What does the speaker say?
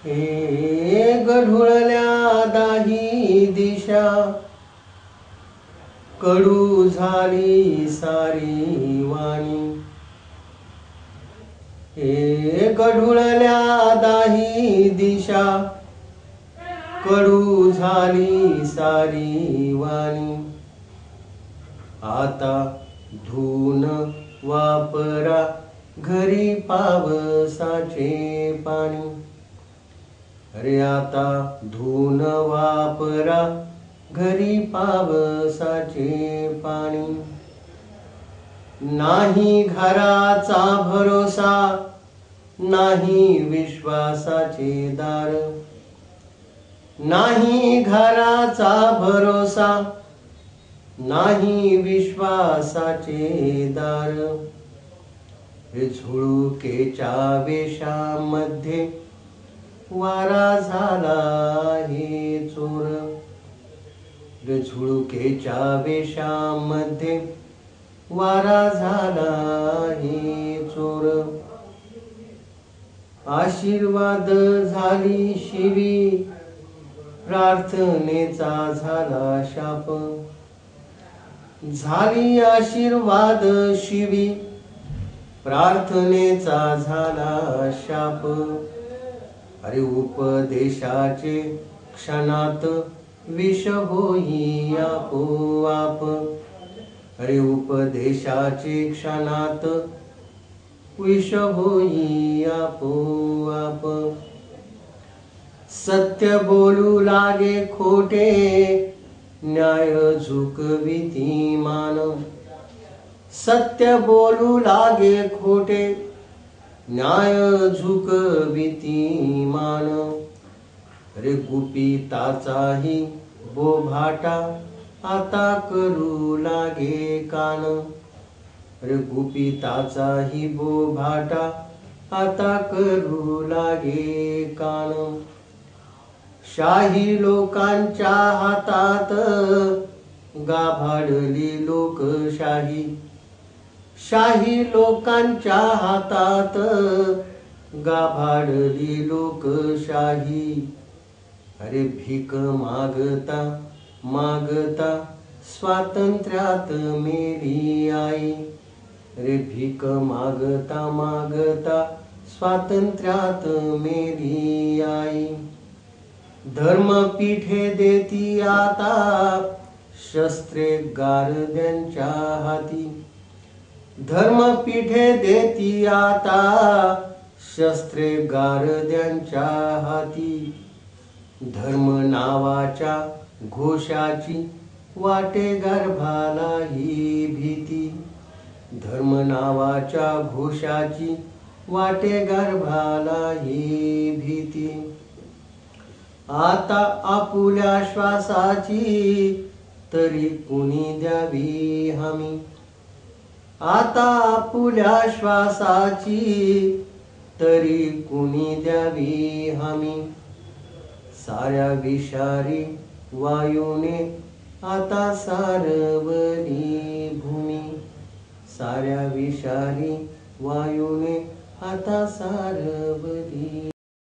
हे गढुळल्या दाही दिशा, कडू झाली सारी वाणी. हे गढुळल्या दाही दिशा, कडू झाली सारी वाणी. आता धुन वापरा घरी पावसाचे पाणी. अरे आता धुन वापरा घरी पावसाचे पाणी. नाही घराचा भरोसा, नाही विश्वासाचे दार. नाही घराचा भरोसा, नाही विश्वासाचे दार. झुळुकेच्या वेशामध्ये वारा झाला हे चोर. झुळुकेच्या वेशामध्ये वारा झाला हे चोर. आशीर्वाद झाली शिवी, प्रार्थनेचा झाला शाप. झाली आशीर्वाद शिवी, प्रार्थनेचा झाला शाप. अरे उपदेशाचे क्षणात विष होई आपोआप. अरे उपदेशाचे क्षणात विष होई आपोआप. सत्य बोलू लागे खोटे, न्याय झुकविती मान. सत्य बोलू लागे खोटे, न्याय झुकविती मान. अरे गुपिताचाही बोभाटा आता करू लागे कान. अरे गुपिताचाही बोभाटा आता करू लागे कान. शाही लोकांच्या हातात गाभाडली लोकशाही. शाही लोकांच्या हातात गाभाडली लोकशाही. अरे भीक मागता मागता स्वातंत्र्यात मेली आई. अरे भीक मागता मागता स्वातंत्र्यात मेली आई. धर्मपीठे देती आता शस्त्रे गारद्यांच्या हाती. धर्मपीठे देती आता शस्त्रे गारद्यांच्या हाती. धर्म नावाच्या घोषाची वाटे गर्भाला ही भीती. धर्म नावाच्या घोषाची वाटे गर्भाला ही भीती. आता आपुल्या श्वासाची तरी कुणी द्यावी हमी. आता आपुल्या श्वासाची तरी कुणी द्यावी हमी. साऱ्या विषारी वायूने आता सारवली भूमी. साऱ्या विषारी वायूने आता सारवली